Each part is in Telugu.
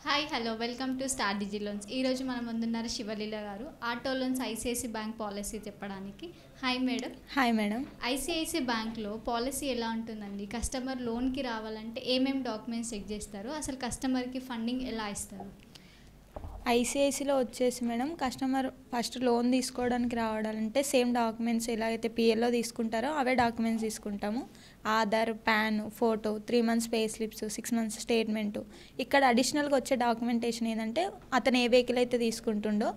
Hi hello welcome to star digi loans. ఈరోజు మన ముందున్నారు శివలీల గారు, auto loans ICICI bank policy చెప్పడానికి. Hi madam. Hi madam. ICICI బ్యాంక్లో పాలసీ ఎలా ఉంటుందండి? కస్టమర్ లోన్కి రావాలంటే ఏమేమి డాక్యుమెంట్స్ చెక్ చేస్తారు? అసలు కస్టమర్కి ఫండింగ్ ఎలా ఇస్తారు? ఐసిఐసిలో వచ్చేసి మేడం, కస్టమర్ ఫస్ట్ లోన్ తీసుకోవడానికి రావడాలంటే సేమ్ డాక్యుమెంట్స్ ఎలా అయితే పిఎల్లో తీసుకుంటారో అవే డాక్యుమెంట్స్ తీసుకుంటాము. Aadhaar, pan, photo, 3 months pay slips, 6 months statement. ఇక్కడ అడిషనల్గా వచ్చే డాక్యుమెంటేషన్ ఏంటంటే అతను ఏ వెహికల్ అయితే తీసుకుంటుండో,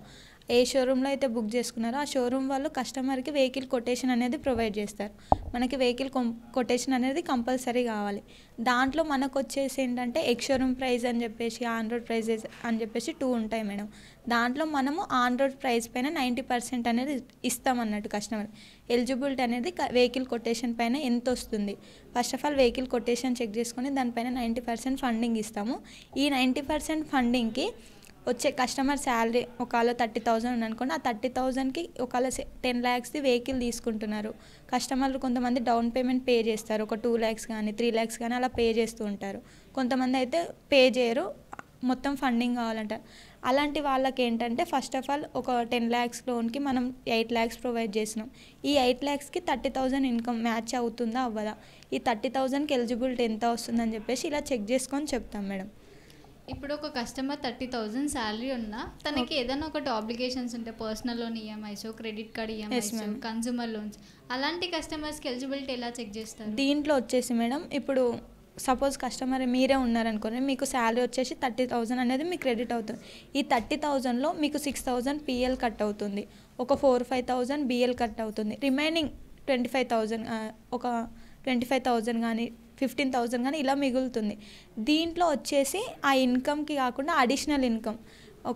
ఏ షోరూంలో అయితే బుక్ చేసుకున్నారో ఆ షోరూమ్ వాళ్ళు కస్టమర్కి వెహికల్ కొటేషన్ అనేది ప్రొవైడ్ చేస్తారు. మనకి వెహికల్ కొటేషన్ అనేది కంపల్సరీ కావాలి. దాంట్లో మనకు వచ్చేసి ఏంటంటే ఎక్స్ షోరూమ్ ప్రైస్ అని చెప్పేసి, ఆన్ రోడ్ ప్రైజెస్ అని చెప్పేసి 2 ఉంటాయి మేడం. దాంట్లో మనము ఆన్ రోడ్ ప్రైస్ పైన 90% అనేది ఇస్తామన్నట్టు కస్టమర్. ఎలిజిబిలిటీ అనేది వెహికల్ కొటేషన్ పైన ఎంత వస్తుంది, first of all vehicle quotation check చేసుకొని దానిపైన 90% ఫండింగ్ ఇస్తాము. ఈ 90% ఫండింగ్కి వచ్చే కస్టమర్ శాలరీ ఒకవేళ 30,000 ఉందనుకోండి, ఆ 30,000కి ఒకవేళ 10 lakhsది వెహికల్ తీసుకుంటున్నారు కస్టమర్లు. కొంతమంది డౌన్ పేమెంట్ పే చేస్తారు, ఒక 2 lakhs కానీ 3 lakhs కానీ అలా పే చేస్తూ ఉంటారు. కొంతమంది అయితే పే చేయరు, మొత్తం ఫండింగ్ కావాలంటారు. అలాంటి వాళ్ళకి ఏంటంటే ఫస్ట్ ఆఫ్ ఆల్ ఒక 10 lakhs లోన్కి మనం 8 lakhs ప్రొవైడ్ చేసినాం. ఈ 8 lakhsకి 30,000 ఇన్కమ్ మ్యాచ్ అవుతుందా అవ్వదా, ఈ 30,000కి ఎలిజిబిలిటీ ఎంత వస్తుందని చెప్పేసి ఇలా చెక్ చేసుకొని చెప్తాం మేడం. ఇప్పుడు ఒక కస్టమర్ 30,000 శాలరీ ఉన్నా తనకి ఏదైనా ఒకటి ఆబ్లిగేషన్స్ ఉంటే, personal loan EMIs, credit card EMIs, consumer loans, అలాంటి కస్టమర్స్కి ఎలిజిబిలిటీ ఎలా చెక్ చేస్తారు? దీంట్లో వచ్చేసి మేడం, ఇప్పుడు సపోజ్ కస్టమర్ మీరే ఉన్నారనుకోండి, మీకు శాలరీ వచ్చేసి 30,000 అనేది మీకు క్రెడిట్ అవుతుంది. ఈ 30,000లో మీకు 6,000 పిఎల్ కట్ అవుతుంది, ఒక 4-5,000 బిఎల్ కట్ అవుతుంది. రిమైనింగ్ 25,000 ఒక 25,000 కానీ 15,000 కానీ ఇలా మిగులుతుంది. దీంట్లో వచ్చేసి ఆ ఇన్కమ్కి కాకుండా అడిషనల్ ఇన్కమ్,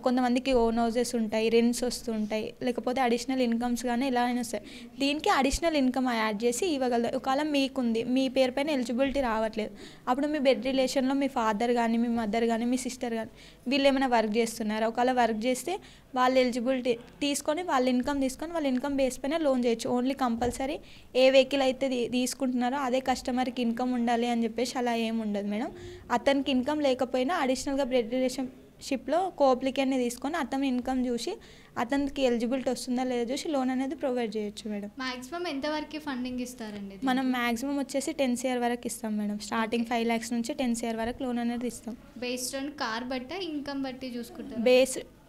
కొంతమందికి ఓన్ హౌసెస్ ఉంటాయి, రెంట్స్ వస్తుంటాయి, లేకపోతే అడిషనల్ ఇన్కమ్స్ కానీ ఇలా అయినా వస్తాయి. దీనికి అడిషనల్ ఇన్కమ్ యాడ్ చేసి ఇవ్వగలరు. ఒకవేళ మీకుంది, మీ పేరు పైన ఎలిజిబిలిటీ రావట్లేదు, అప్పుడు మీ బెడ్ రిలేషన్లో మీ ఫాదర్ కానీ, మీ మదర్ కానీ, మీ సిస్టర్ కానీ వీళ్ళు ఏమైనా వర్క్ చేస్తున్నారు, ఒకవేళ వర్క్ చేస్తే వాళ్ళు ఎలిజిబిలిటీ తీసుకొని వాళ్ళ ఇన్కమ్ తీసుకొని వాళ్ళ ఇన్కమ్ బేస్ పైన లోన్ చేయొచ్చు. ఓన్లీ కంపల్సరీ ఏ వెహికల్ అయితే తీసుకుంటున్నారో అదే కస్టమర్కి ఇన్కమ్ ఉండాలి అని చెప్పేసి అలా ఏమి ఉండదు మేడం. అతనికి ఇన్కమ్ లేకపోయినా అడిషనల్గా బ్లడ్ రిలేషన్షిప్లో కోఅప్లికెంట్ని తీసుకొని అతని ఇన్కమ్ చూసి అతనికి ఎలిజిబిలిటీ వస్తుందా లేదా చూసి లోన్ అనేది ప్రొవైడ్ చేయొచ్చు మేడం. మాక్సిమం ఎంతవరకు ఫండింగ్ ఇస్తారండి? మనం మాక్సిమం వచ్చేసి 10 CR వరకు ఇస్తాం మేడం. స్టార్టింగ్ 5 lakhs నుంచి 10 CR వరకు లోన్ అనేది ఇస్తాం. బేస్డ్ ఆన్ కార్ బట్టి ఇన్కమ్ బట్టి చూసుకుంటాం.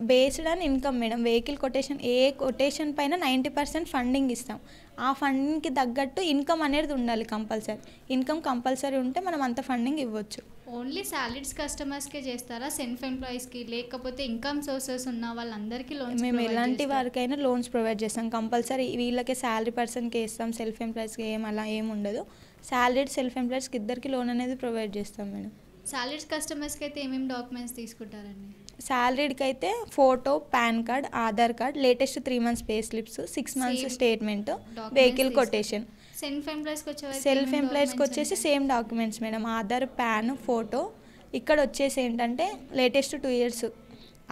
Based on income madam. Vehicle quotation, A quotation పైన 90% ఫండింగ్ ఇస్తాం. ఆ ఫండింగ్కి తగ్గట్టు ఇన్కమ్ అనేది ఉండాలి కంపల్సరీ. ఇన్కమ్ కంపల్సరీ ఉంటే మనం అంత ఫండింగ్ ఇవ్వచ్చు. ఓన్లీ సాలరీస్ కస్టమర్స్కే చేస్తారా, సెల్ఫ్ ఎంప్లాయీస్కి, లేకపోతే ఇన్కమ్ సోర్సెస్ ఉన్న వాళ్ళందరికీ లోన్స్? మేము ఎలాంటి వారికైనా లోన్స్ ప్రొవైడ్ చేస్తాం. కంపల్సరీ వీళ్ళకే శాలరీ పర్సన్కి ఇస్తాం, సెల్ఫ్ ఎంప్లాయీస్కి అలా ఏమి ఉండదు. శాలరీడ్ సెల్ఫ్ ఎంప్లాయీస్కి ఇద్దరికి లోన్ అనేది ప్రొవైడ్ చేస్తాం మేడం. సాలరీస్ కస్టమర్స్కి అయితే ఏమేమి డాక్యుమెంట్స్ తీసుకుంటారండి? శాలరీడ్కి అయితే photo, pan card, Aadhaar card, latest 3 months pay slips, 6 months statement, vehicle quotation. Self ఎంప్లాయీస్కి వచ్చేసి same documents madam. Aadhaar, pan, photo. ఇక్కడ వచ్చేసి ఏంటంటే latest 2 years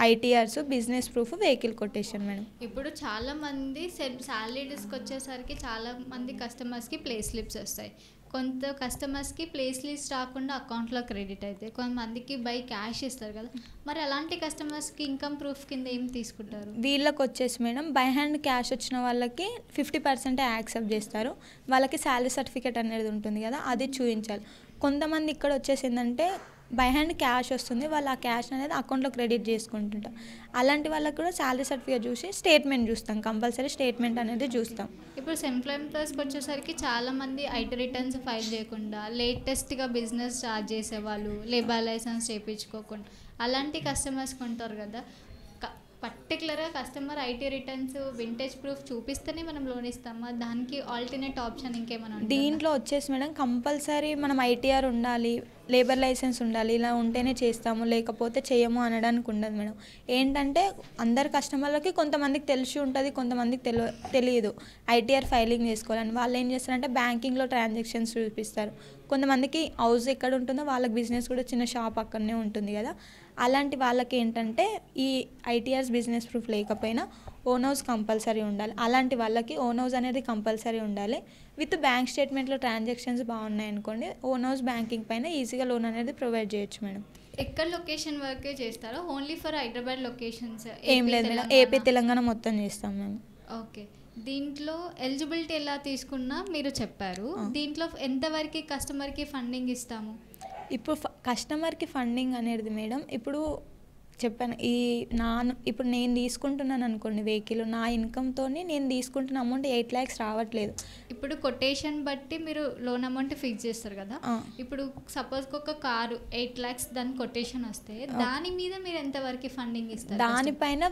ITRs, business proof, vehicle quotation madam. ఇప్పుడు చాలా మంది శాలరీస్కి వచ్చేసరికి చాలా మంది కస్టమర్స్కి ప్లే స్లిప్స్ వస్తాయి. కొంత కస్టమర్స్కి ప్లే స్లిప్స్ రాకుండా అకౌంట్లో క్రెడిట్ అవుతాయి, కొంతమందికి బై క్యాష్ ఇస్తారు కదా. మరి అలాంటి కస్టమర్స్కి ఇన్కమ్ ప్రూఫ్ కింద ఏం తీసుకుంటారు? వీళ్ళకి వచ్చేసి మేడం, బై హ్యాండ్ క్యాష్ వచ్చిన వాళ్ళకి 50% యాక్సెప్ట్ చేస్తారు. వాళ్ళకి శాలరీ సర్టిఫికేట్ అనేది ఉంటుంది కదా, అది చూపించాలి. కొంతమంది ఇక్కడ వచ్చేసి ఏంటంటే బై హ్యాండ్ క్యాష్ వస్తుంది, వాళ్ళు ఆ క్యాష్ అనేది అకౌంట్లో క్రెడిట్ చేసుకుంటుంటారు. అలాంటి వాళ్ళకి కూడా శాలరీ సర్టిఫికేట్ చూసి స్టేట్మెంట్ చూస్తాం, కంపల్సరీ స్టేట్మెంట్ అనేది చూస్తాం. ఇప్పుడు సెల్ఫ్ ఎంప్లాయీస్కి వచ్చేసరికి చాలామంది ఐటీ రిటర్న్స్ ఫైల్ చేయకుండా లేటెస్ట్గా బిజినెస్ స్టార్ట్ చేసేవాళ్ళు, లేబర్ లైసెన్స్ చేయించుకోకుండా అలాంటి కస్టమర్స్ ఉంటారు కదా. పర్టికులర్గా customer IT returns, vintage proof చూపిస్తేనే మనం లోన్ ఇస్తామా? దానికి ఆల్టర్నేట్ ఆప్షన్ ఇంకేమైనా? దీంట్లో వచ్చేసి మేడం కంపల్సరీ మనం ఐటీఆర్ ఉండాలి, లేబర్ లైసెన్స్ ఉండాలి, ఇలా ఉంటేనే చేస్తాము, లేకపోతే చేయము అనడానికి ఉండదు మేడం. ఏంటంటే అందరు కస్టమర్లకి కొంతమందికి తెలిసి ఉంటుంది, కొంతమందికి తెలియదు ఐటీఆర్ ఫైలింగ్ చేసుకోవాలని. వాళ్ళు ఏం చేస్తారంటే బ్యాంకింగ్లో ట్రాన్సాక్షన్స్ చూపిస్తారు. కొంతమందికి హౌస్ ఎక్కడ ఉంటుందో వాళ్ళకి బిజినెస్ కూడా చిన్న షాప్ అక్కడనే ఉంటుంది కదా. అలాంటి వాళ్ళకి ఏంటంటే ఈ ఐటీఆర్స్ బిజినెస్ ప్రూఫ్ లేకపోయినా ఓన్ హౌస్ కంపల్సరీ ఉండాలి. అలాంటి వాళ్ళకి ఓన్ హౌస్ అనేది కంపల్సరీ ఉండాలి. విత్ బ్యాంక్ స్టేట్మెంట్లో ట్రాన్సాక్షన్స్ బాగున్నాయి అనుకోండి, ఓన్ హౌస్ బ్యాంకింగ్ పైన ఈజీగా లోన్ అనేది ప్రొవైడ్ చేయొచ్చు మేడం. ఎక్కడ లొకేషన్ వరకే చేస్తారా? Only for Hyderabad locations? ఏం లేదు మేడం, ఏపీ తెలంగాణ మొత్తం చేస్తాం మేము. ఓకే. దీంట్లో ఎలిజిబిలిటీ ఎలా తీసుకున్నా మీరు చెప్పారు. దీంట్లో ఎంతవరకు కస్టమర్కి ఫండింగ్ ఇస్తాము? ఇప్పుడు కస్టమర్కి ఫండింగ్ అనేది మేడం, ఇప్పుడు చెప్పాను, ఇప్పుడు నేను తీసుకుంటున్నాను అనుకోండి వెహికల్, నా ఇన్కమ్తో నేను తీసుకుంటున్న అమౌంట్ 8 lakhs రావట్లేదు. ఇప్పుడు కొటేషన్ బట్టి మీరు లోన్ అమౌంట్ ఫిక్స్ చేస్తారు కదా. ఇప్పుడు సపోజ్ ఒక కారు 8 lakhs దాని కొటేషన్ వస్తే దాని మీద మీరు ఎంతవరకు ఫండింగ్ ఇస్తారు? దానిపైన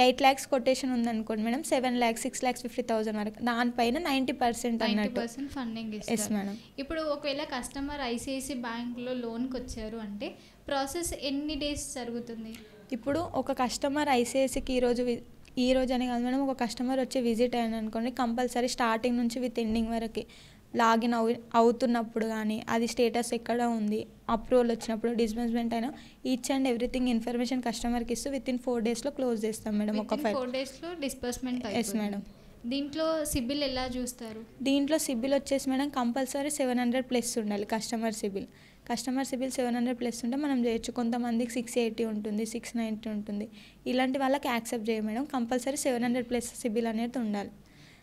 8 lakhs కొటేషన్ ఉందనుకోండి మేడం, 7 lakhs 6,50,000 వరకు, దానిపైన 90% ఫండింగ్ ఎస్ ఇస్తారు మేడం. ఇప్పుడు ఒకవేళ కస్టమర్ ఐసిఐసి బ్యాంక్లో లోన్కి వచ్చారు అంటే ప్రాసెస్ ఎన్ని డేస్ జరుగుతుంది? ఇప్పుడు ఒక కస్టమర్ ఐసిఐసికి ఈ రోజు అని కాదు మేడం, ఒక కస్టమర్ వచ్చి విజిట్ అయ్యాను అనుకోండి, కంపల్సరీ స్టార్టింగ్ నుంచి విత్ ఎండింగ్ వరకు లాగిన్ అవుతున్నప్పుడు కానీ అది స్టేటస్ ఎక్కడ ఉంది, అప్రూవల్ వచ్చినప్పుడు, డిస్బర్స్మెంట్ అయినా ఈచ్ అండ్ ఎవ్రీథింగ్ ఇన్ఫర్మేషన్ కస్టమర్కి ఇస్తూ విత్ ఇన్ 4 daysలో క్లోజ్ చేస్తాం మేడం. ఒక 4 daysలో డిస్బర్స్మెంట్? Yes madam. దీంట్లో సిబిల్ ఎలా చూస్తారు? దీంట్లో సిబిల్ వచ్చేసి మేడం కంపల్సరీ 700+ ఉండాలి కస్టమర్ సిబిల్. 700+ ఉంటే మనం చేయొచ్చు. కొంతమందికి 680 ఉంటుంది, 690 ఉంటుంది. ఇలాంటి వాళ్ళకి యాక్సెప్ట్ చేయం మేడం, కంపల్సరీ 700+ సిబిల్ అనేది ఉండాలి.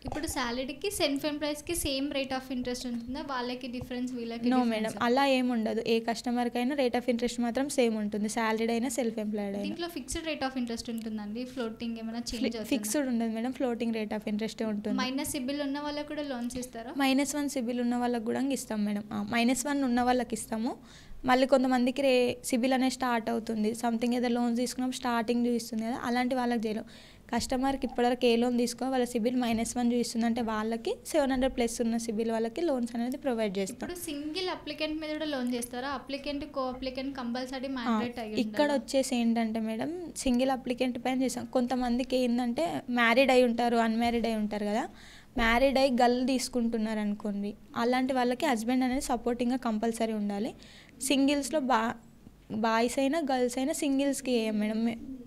ఇప్పుడు సాలరీకి సెల్ఫ్ ఎంప్లాయీస్కి సేమ్ రేట్ ఆఫ్ ఇంట్రెస్ట్ ఉంటుందా? వాళ్ళకి డిఫరెన్స్, వీళ్ళకి? నో మేడం, అలా ఏమి ఉండదు. ఏ కస్టమర్కైనా రేట్ ఆఫ్ ఇంట్రెస్ట్ మాత్రం సేమ్ ఉంటుంది, సాలరీడ్ అయినా సెల్ఫ్ ఎంప్లాయిడ్ అయినా. దీంట్లో ఫిక్స్డ్ రేట్ ఆఫ్ ఇంట్రెస్ట్ ఉంటుందండి? ఫ్లోటింగ్ ఏమైనా చేంజ్ అవుతుందా? ఫిక్స్డ్ ఉండదు madam, floating rate of interest ఉంటుంది. మైనస్ సిబిల్ ఉన్న వాళ్ళకి కూడా లోన్స్ ఇస్తారా? -1 సిబిల్ ఉన్న వాళ్ళకి కూడా ఇస్తాం మేడం. -1 ఉన్న వాళ్ళకి ఇస్తాము. మళ్ళీ కొంతమందికి సిబిల్ అనేది స్టార్ట్ అవుతుంది, సంథింగ్ ఏదో లోన్స్ తీసుకున్నప్పుడు స్టార్టింగ్ చూపిస్తుంది కదా, అలాంటి వాళ్ళకి చేయలేం. కస్టమర్కి ఇప్పటివరకు ఏ లోన్ తీసుకో వాళ్ళ సిబిల్ -1 చూపిస్తుంది అంటే వాళ్ళకి 700+ ఉన్న సిబిల్ వాళ్ళకి లోన్స్ అనేది ప్రొవైడ్ చేస్తాం. ఇప్పుడు సింగిల్ అప్లికెంట్ మీద కూడా లోన్ చేస్తారా? అప్లికెంట్ కో అప్లికెంట్ కంపల్సరీ మ్యాండేట్ అయ్యి ఇక్కడ వచ్చేసి ఏంటంటే మేడం, సింగిల్ అప్లికెంట్ పైన చేస్తాం. కొంతమందికి ఏంటంటే మ్యారీడ్ అయి ఉంటారు, అన్మ్యారీడ్ అయి ఉంటారు కదా, మ్యారీడ్ అయి గర్ల్ తీసుకుంటున్నారు అనుకోండి, అలాంటి వాళ్ళకి హస్బెండ్ అనేది సపోర్టింగ్గా కంపల్సరీ ఉండాలి. సింగిల్స్లో బాయ్స్ అయినా గర్ల్స్ అయినా సింగిల్స్కి వేయం మేడం.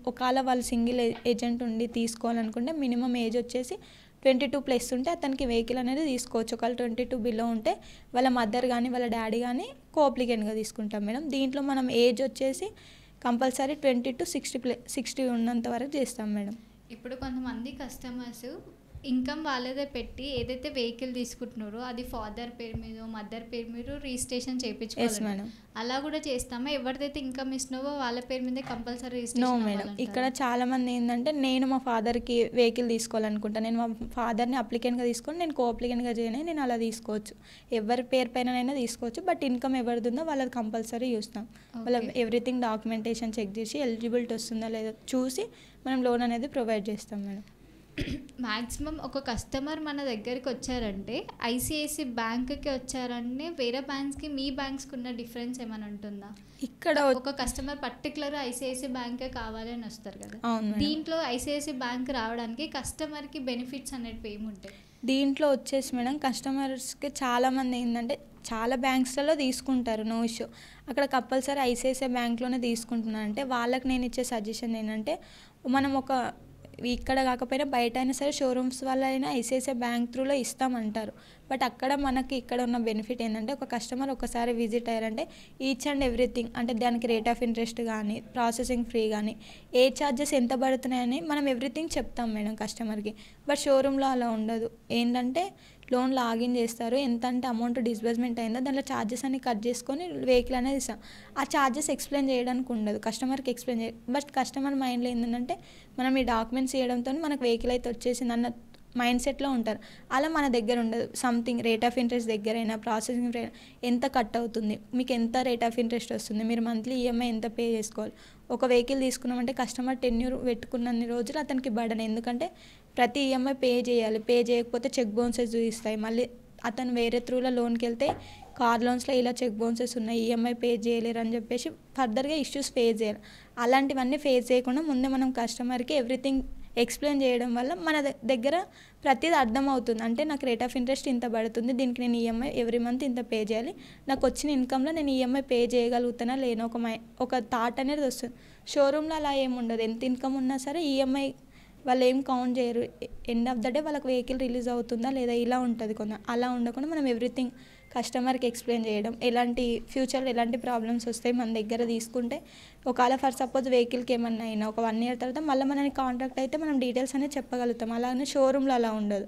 ఒకవేళ వాళ్ళు సింగిల్ ఏజెంట్ ఉండి తీసుకోవాలనుకుంటే మినిమం ఏజ్ వచ్చేసి 22+ ఉంటే అతనికి వెహికల్ అనేది తీసుకోవచ్చు. ఒకవేళ 22 బిలో ఉంటే వాళ్ళ మదర్ కానీ వాళ్ళ డాడీ కానీ కో అప్లికెంట్గా తీసుకుంటాం మేడం. దీంట్లో మనం ఏజ్ వచ్చేసి కంపల్సరీ 20 to 60 ఉన్నంత వరకు చేస్తాం మేడం. ఇప్పుడు కొంతమంది కస్టమర్స్ ఇన్కమ్ వాళ్ళదే పెట్టి ఏదైతే వెహికల్ తీసుకుంటున్నారో అది ఫాదర్ పేరు మీద, మదర్ పేరు మీద రిజిస్ట్రేషన్ చేయించుకోవాలి. అలా కూడా చేస్తామా? ఎవరిదైతే ఇన్కమ్ ఇస్తున్నావో వాళ్ళ పేరు మీద కంపల్సరీ రిజిస్ట్రేషన్? నో మేడం, ఇక్కడ చాలా మంది ఏంటంటే నేను మా ఫాదర్కి వెహికల్ తీసుకోవాలనుకుంటాను, నేను మా ఫాదర్ని అప్లికెంట్గా తీసుకొని నేను కో అప్లికెంట్గా చేయని, నేను అలా తీసుకోవచ్చు. ఎవరి పేరు పైనైనా తీసుకోవచ్చు, బట్ ఇన్కమ్ ఎవరిది ఉందో వాళ్ళది కంపల్సరీ చూస్తాం. వాళ్ళ ఎవ్రీథింగ్ డాక్యుమెంటేషన్ చెక్ చేసి ఎలిజిబిలిటీ వస్తుందా లేదా చూసి మనం లోన్ అనేది ప్రొవైడ్ చేస్తాం మేడం. మ్యాక్సిమం ఒక కస్టమర్ మన దగ్గరికి వచ్చారంటే ఐసిఐసి బ్యాంక్కి వచ్చారంటే వేరే బ్యాంక్స్కి మీ బ్యాంక్స్కి ఉన్న డిఫరెన్స్ ఏమైనా ఉంటుందా? ఇక్కడ ఒక కస్టమర్ పర్టికులర్ ఐసిఐసి బ్యాంకే కావాలి అని వస్తారు కదా, అవును. దీంట్లో ఐసిఐసి బ్యాంక్ రావడానికి కస్టమర్కి బెనిఫిట్స్ అనేవి ఏముంటాయి? దీంట్లో వచ్చేసి మేడం కస్టమర్స్కి చాలామంది ఏంటంటే చాలా బ్యాంక్స్లలో తీసుకుంటారు, నో ఇష్యూ. అక్కడ కంపల్సరీ ఐసిఐసిఐ బ్యాంక్లోనే తీసుకుంటున్నాను అంటే వాళ్ళకి నేను ఇచ్చే సజెషన్ ఏంటంటే, మనం ఒక ఇక్కడ కాకపోయినా బయట అయినా సరే షోరూమ్స్ వల్ల అయినా ఐసిఐసిఐ బ్యాంక్ త్రూలో ఇస్తామంటారు. బట్ అక్కడ మనకి ఇక్కడ ఉన్న బెనిఫిట్ ఏంటంటే, ఒక కస్టమర్ ఒకసారి విజిట్ అయ్యారంటే ఈచ్ అండ్ ఎవ్రీథింగ్ అంటే దానికి రేట్ ఆఫ్ ఇంట్రెస్ట్ కానీ ప్రాసెసింగ్ ఫ్రీ కానీ ఏ ఛార్జెస్ ఎంత పడుతున్నాయని మనం ఎవ్రీథింగ్ చెప్తాం మేడం కస్టమర్కి. బట్ షోరూంలో అలా ఉండదు. ఏంటంటే లోన్ లాగిన్ చేస్తారు, ఎంత అంటే అమౌంట్ డిస్బర్స్మెంట్ అయిందో దాంట్లో ఛార్జెస్ అన్ని కట్ చేసుకొని వెహికల్ అనేది ఇస్తాం. ఆ ఛార్జెస్ ఎక్స్ప్లెయిన్ చేయడానికి ఉండదు, కస్టమర్కి ఎక్స్ప్లెయిన్ చేయ. బట్ కస్టమర్ మైండ్లో ఏంటంటే మనం ఈ డాక్యుమెంట్స్ చేయడంతో మనకు వెహికల్ అయితే వచ్చేసింది అన్న మైండ్ సెట్లో ఉంటారు. అలా మన దగ్గర ఉండదు. సంథింగ్ రేట్ ఆఫ్ ఇంట్రెస్ట్ దగ్గరైనా ప్రాసెసింగ్ ఎంత కట్ అవుతుంది, మీకు ఎంత రేట్ ఆఫ్ ఇంట్రెస్ట్ వస్తుంది, మీరు మంత్లీ ఈఎంఐ ఎంత పే చేసుకోవాలి. ఒక వెహికల్ తీసుకున్నామంటే కస్టమర్ టెన్యూర్ పెట్టుకున్నన్ని రోజులు అతనికి బర్డెన్, ఎందుకంటే ప్రతి ఈఎంఐ పే చేయాలి. పే చేయకపోతే చెక్ బౌన్సెస్ చూపిస్తాయి. మళ్ళీ అతను వేరే త్రూలో లోన్కి వెళ్తే కార్ లోన్స్లో ఇలా చెక్ బౌన్సెస్ ఉన్నాయి, ఈఎంఐ పే చేయలేరు అని చెప్పేసి ఫర్దర్గా ఇష్యూస్ ఫేస్ చేయాలి. అలాంటివన్నీ ఫేస్ చేయకుండా ముందే మనం కస్టమర్కి ఎవ్రీథింగ్ ఎక్స్ప్లెయిన్ చేయడం వల్ల మన దగ్గర ప్రతిదీ అర్థమవుతుంది. అంటే నాకు రేట్ ఆఫ్ ఇంట్రెస్ట్ ఇంత పడుతుంది, దీనికి నేను ఈఎంఐ ఎవ్రీ మంత్ ఇంత పే చేయాలి, నాకు వచ్చిన ఇన్కంలో నేను ఈఎంఐ పే చేయగలుగుతానా లేనో ఒక థాట్ అనేది వస్తుంది. షోరూంలో అలా ఏమి ఉండదు. ఎంత ఇన్కమ్ ఉన్నా సరే ఈఎంఐ వాళ్ళు ఏం కౌంట్ చేయరు. ఎండ్ ఆఫ్ ద డే వాళ్ళకి వెహికల్ రిలీజ్ అవుతుందా లేదా ఇలా ఉంటుంది. అలా ఉండకుండా మనం ఎవ్రీథింగ్ కస్టమర్కి ఎక్స్ప్లెయిన్ చేయడం, ఎలాంటి ఫ్యూచర్లో ఎలాంటి ప్రాబ్లమ్స్ వస్తాయి మన దగ్గర తీసుకుంటే, ఒకవేళ ఫర్ సపోజ్ వెహికల్కి ఏమన్నా అయినా ఒక 1 year తర్వాత మళ్ళీ మనని కాంటాక్ట్ అయితే మనం డీటెయిల్స్ అనేది చెప్పగలుగుతాం. అలానే షోరూంలో అలా ఉండదు.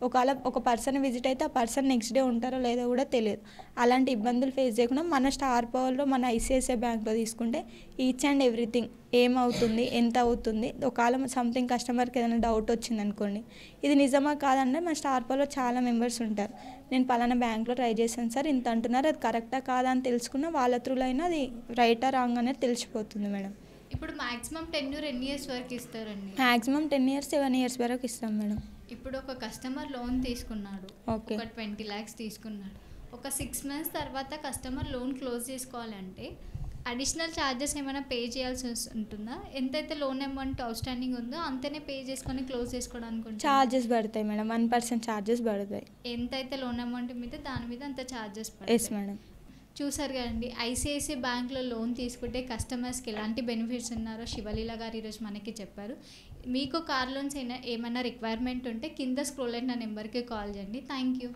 ఒకవేళ ఒక పర్సన్ విజిట్ అయితే ఆ పర్సన్ నెక్స్ట్ డే ఉంటారో లేదో కూడా తెలియదు. అలాంటి ఇబ్బందులు ఫేస్ చేయకుండా మన స్టార్ పవర్లో మన ఐసిఐసిఐ బ్యాంక్లో తీసుకుంటే ఈచ్ అండ్ ఎవ్రీథింగ్ ఏమవుతుంది, ఎంత అవుతుంది, ఒకవేళ సంథింగ్ కస్టమర్కి ఏదైనా డౌట్ వచ్చింది అనుకోండి, ఇది నిజమా కాదంటే మన స్టార్ పవర్లో చాలా మెంబర్స్ ఉంటారు. నేను పలానా బ్యాంక్లో ట్రై చేశాను సార్, ఇంత అంటున్నారు, అది కరెక్టా కాదా అని తెలుసుకున్న వాళ్ళ త్రూలో అయినా అది రైటా రాంగ్ అనేది తెలిసిపోతుంది మేడం. ఇప్పుడు మాక్సిమం టెన్యూర్ ఎన్ని ఇయర్స్ వరకు ఇస్తారండి? మ్యాక్సిమం 10 years 7 years వరకు ఇస్తాం మేడం. ఇప్పుడు ఒక కస్టమర్ లోన్ తీసుకున్నాడు, ఓకే. ఒక 20 lakhs తీసుకున్నాడు, ఒక 6 months తర్వాత కస్టమర్ లోన్ క్లోజ్ చేసుకోవాలంటే అడిషనల్ ఛార్జెస్ ఏమైనా పే చేయాల్సి ఉంటుందా? ఎంతైతే లోన్ అమౌంట్ అవుట్ స్టాండింగ్ ఉందో అంతనే పే చేసుకొని క్లోజ్ చేసుకోవడానికి ఉంటుంది? ఛార్జెస్ పడతాయి మేడం, 1% ఛార్జెస్ పడతాయి. ఎంతైతే లోన్ అమౌంట్ మీద దాని మీద అంత ఛార్జెస్ ఎస్ పడతాయి. మేడం. చూసారు కదండి, ఐసిఐసిఐ బ్యాంక్లో లోన్ తీసుకుంటే కస్టమర్స్కి ఎలాంటి బెనిఫిట్స్ ఉన్నారో శివలీల గారు ఈరోజు మనకి చెప్పారు. మీకు కార్ లోన్స్ ఏమైనా రిక్వైర్మెంట్ ఉంటే కింద స్క్రోల్ అయిన నెంబర్కి కాల్ చేయండి. Thank you.